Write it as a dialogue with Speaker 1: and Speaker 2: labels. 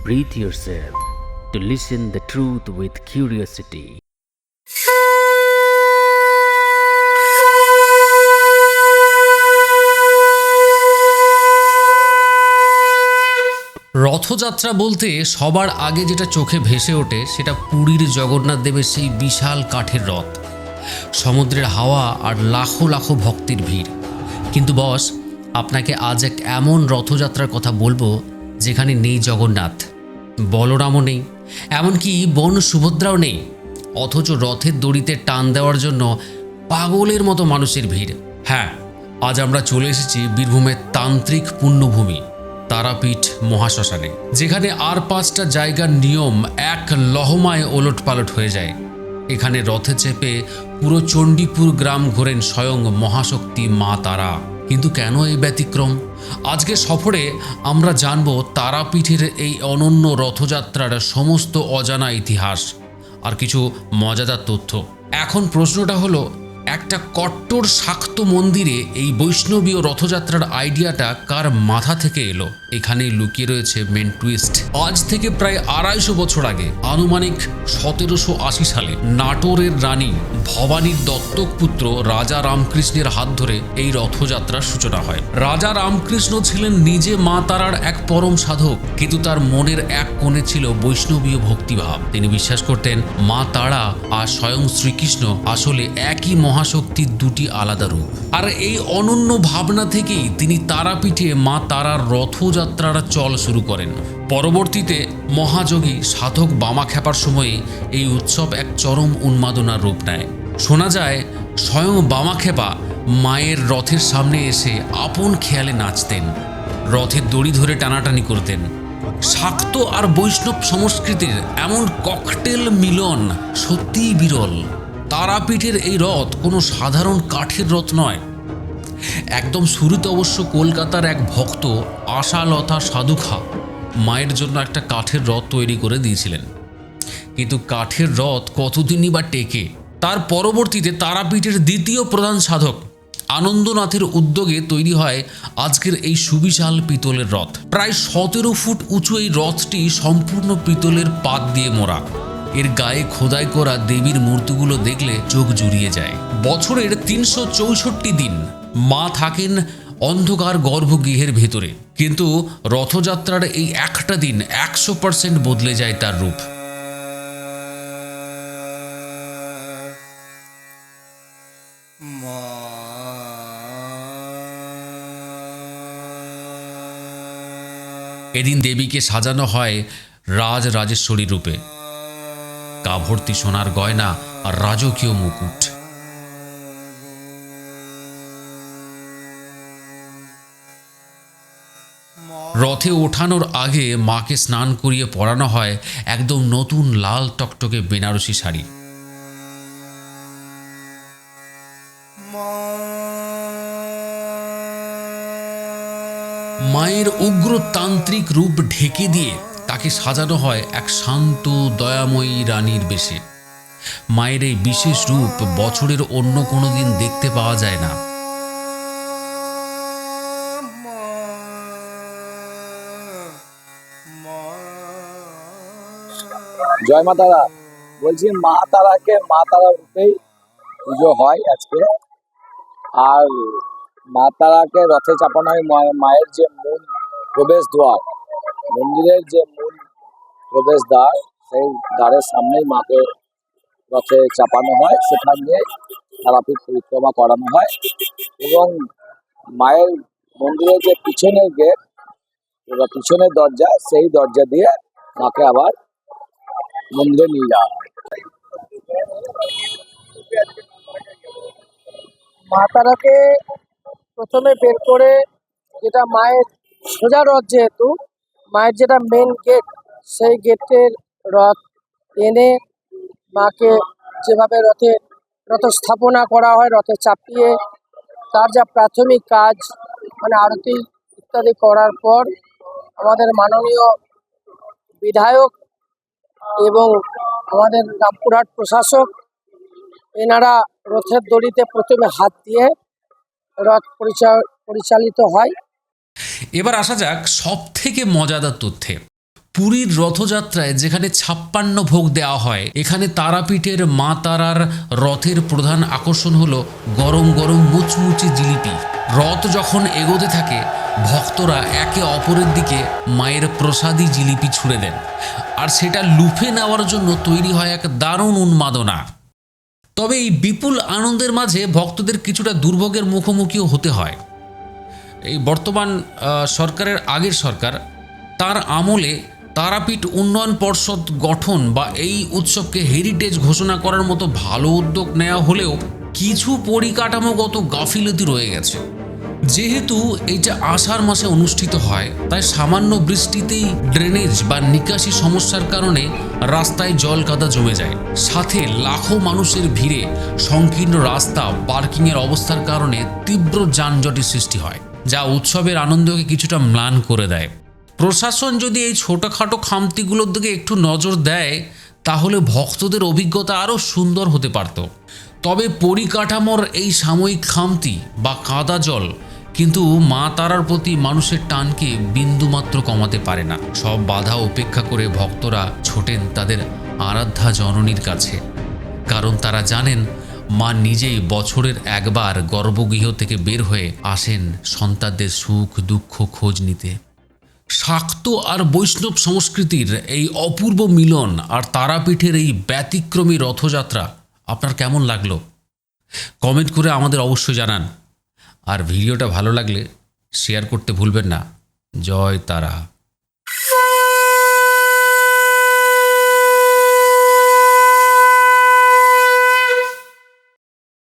Speaker 1: Breathe yourself to listen the truth with curiosity.
Speaker 2: Rathyatra বলতে সবার আগে যেটা চোখে ভেসে ওঠে সেটা পুরীর জগন্নাথ দেবের সেই বিশাল কাঠের রথ, সমুদ্রের হাওয়া আর লাখো লাখো ভক্তের ভিড়। কিন্তু বস, আপনাকে আজ এক এমন রথযাত্রার কথা বলবো যেখানে নেই জগন্নাথ, বলরামও নেই, এমনকি বোন সুভদ্রাও নেই, অথচ রথের দড়িতে টান দেওয়ার জন্য পাগলের মতো মানুষের ভিড়। হ্যাঁ, আজ আমরা চলে এসেছি বীরভূমের তান্ত্রিক পুণ্যভূমি তারাপীঠ মহাশ্মশানে, যেখানে আর 5টা জায়গার নিয়ম এক লহমায় ওলটপালট হয়ে যায়। এখানে রথে চেপে পুরো চণ্ডীপুর গ্রাম ঘোরেন স্বয়ং মহাশক্তি মা তারা। কিন্তু কেন এই ব্যতিক্রম? আজকে সফরে আমরা জানব তারাপীঠের এই অনন্য রথযাত্রার সমস্ত অজানা ইতিহাস আর কিছু মজাদার তথ্য। এখন প্রশ্নটা হলো, একটা কট্টর শাক্ত মন্দিরে এই বৈষ্ণবীয় রথযাত্রার আইডিয়াটা কার মাথা থেকে এলো? এখানেই লুকিয়ে রয়েছে মেন টুইস্ট। আজ থেকে প্রায় 250 বছর আগে, আনুমানিক 1780 সালে নাটোরের রানী ভবানীর দত্তক পুত্র রাজা রামকৃষ্ণের হাত ধরে এই রথযাত্রার সূচনা হয়। রাজা রামকৃষ্ণ ছিলেন নিজে মা তারার এক পরম সাধক, কিন্তু তার মনের এক কোণে ছিল বৈষ্ণবীয় ভক্তিভাব। তিনি বিশ্বাস করতেন মা তারা আর স্বয়ং শ্রীকৃষ্ণ আসলে একই মহাশক্তির দুটি আলাদা রূপ। আর এই অনন্য ভাবনা থেকেই তিনি তারাপীঠে মা তারার রথযাত্রার চল শুরু করেন। পরবর্তীতে মহাযোগী সাধক বামাখ্যাপার সময়ে এই উৎসব এক চরম উন্মাদনার রূপ নেয়। শোনা যায় স্বয়ং বামাখ্যাপা মায়ের রথের সামনে এসে আপন খেয়ালে নাচতেন, রথের দড়ি ধরে টানাটানি করতেন। শাক্ত আর বৈষ্ণব সংস্কৃতির এমন ককটেল মিলন সত্যিই বিরল। তারাপীঠের এই রথ কোনো সাধারণ কাঠের রথ নয়। একদম শুরুতে অবশ্য কলকাতার এক ভক্ত আশালতা সাধুখা মায়ের জন্য একটা কাঠের রথ তৈরি করে দিয়েছিলেন, কিন্তু কাঠের রথ কতদিনই বা টেকে। তার পরবর্তীতে তারাপীঠের দ্বিতীয় প্রধান সাধক আনন্দনাথের উদ্যোগে তৈরি হয় আজকের এই সুবিশাল পিতলের রথ। প্রায় 17 ফুট উঁচু এই রথটি সম্পূর্ণ পিতলের পাত দিয়ে মোড়া। এর গায়ে খোদাই করা দেবীর মূর্তিগুলো দেখলে চোখ জুড়িয়ে যায়। বছরের 364 দিন মা থাকেন অন্ধকার গর্ভগৃহের ভেতরে, কিন্তু রথযাত্রার এই একটা দিন 100% বদলে যায় তার রূপ। এদিন দেবীকে সাজানো হয় রাজরাজেশ্বরী রূপে, কাভর্তি সোনার গয়না আর রাজকীয় মুকুট। রথে ওঠানোর আগে মাকে স্নান করিয়ে পরানো হয় একদম নতুন লাল টকটকে বেনারসি শাড়ি। মায়ের উগ্র তান্ত্রিক রূপ ঢেকে দিয়ে তাকে সাজানো হয় এক শান্ত দয়াময়ী রানীর বেশে। মায়ের এই বিশেষ রূপ বছরের অন্য কোনো দিন দেখতে পাওয়া যায় না।
Speaker 3: জয় মা তারা। বলছি মা তারাকে মা তারা রূপেই পুজো হয় আজকে। আর মা তারাকে রথে চাপানো হয় মায়ের যে মূল প্রবেশ দ্বার, মন্দিরের যে মূল প্রবেশ দ্বার, সেই দ্বারের সামনেই মাকে রথে চাপানো হয়। সেখান দিয়ে তারাপীঠ পরিক্রমা করানো হয় এবং মায়ের মন্দিরের যে পিছনের গেট বা পিছনের দরজা, সেই দরজা দিয়ে মাকে আবার মন্দিরে নিয়ে যাওয়া হয়।
Speaker 4: মা তারাকে প্রথমে বের করে, যেটা মায়ের সোজা রথ যেহেতু মায়ের যেটা মেন গেট, সেই গেটের রথ এনে মাকে যেভাবে রথ স্থাপনা করা হয়, রথে চাপিয়ে তার যা প্রাথমিক কাজ মানে আরতি ইত্যাদি করার পর আমাদের মাননীয় বিধায়ক এবং আমাদের রামপুরহাট প্রশাসক এনারা রথের দড়িতে প্রথমে হাত দিয়ে রথ পরিচালিত হয়।
Speaker 2: এবার আসা যাক সব থেকে মজাদার তথ্যে। পুরীর রথযাত্রায় যেখানে 56 ভোগ দেওয়া হয়, এখানে তারাপীঠের মা তারার রথের প্রধান আকর্ষণ হলো গরম গরম মুচমুচে জিলিপি। রথ যখন এগোতে থাকে, ভক্তরা একে অপরের দিকে মায়ের প্রসাদী জিলিপি ছুঁড়ে দেন, আর সেটা লুফে নেওয়ার জন্য তৈরি হয় এক দারুণ উন্মাদনা। তবে এই বিপুল আনন্দের মাঝে ভক্তদের কিছুটা দুর্ভোগের মুখোমুখিও হতে হয়। এই বর্তমান সরকারের আগের সরকার, তার আমলে তারাপীঠ উন্নয়ন পর্ষদ গঠন বা এই উৎসবকে হেরিটেজ ঘোষণা করার মতো ভালো উদ্যোগ নেওয়া হলেও কিছু পরিকাঠামোগত গাফিলতি রয়ে গেছে। যেহেতু এইটা আষাঢ় মাসে অনুষ্ঠিত হয়, তাই সামান্য বৃষ্টিতেই ড্রেনেজ বা নিকাশি সমস্যার কারণে রাস্তায় জল কাদা জমে যায়। সাথে লাখো মানুষের ভিড়ে সংকীর্ণ রাস্তা, পার্কিংয়ের অবস্থার কারণে তীব্র যানজটের সৃষ্টি হয়, যা উৎসবের আনন্দকে কিছুটা ম্লান করে দেয়। প্রশাসন যদি এই ছোটোখাটো খামতিগুলোর দিকে একটু নজর দেয়, তাহলে ভক্তদের অভিজ্ঞতা আরও সুন্দর হতে পারত। তবে পরিকাঠামোর এই সাময়িক খামতি বা কাদা জল কিন্তু মা তারার প্রতি মানুষের টানকে বিন্দুমাত্র কমাতে পারে না। সব বাধা উপেক্ষা করে ভক্তরা ছোটেন তাদের আরাধ্যা জননীর কাছে, কারণ তারা জানেন মা নিজেই বছরের একবার গর্ভগৃহ থেকে বের হয়ে আসেন সন্তানদের সুখ দুঃখ খোঁজ নিতে। শাক্ত আর বৈষ্ণব সংস্কৃতির এই অপূর্ব মিলন আর তারাপীঠের এই ব্যতিক্রমী রথযাত্রা আপনার কেমন লাগলো? কমেন্ট করে আমাদের অবশ্যই জানান। আর ভিডিওটা ভালো লাগলে শেয়ার করতে ভুলবেন না। জয় তারা।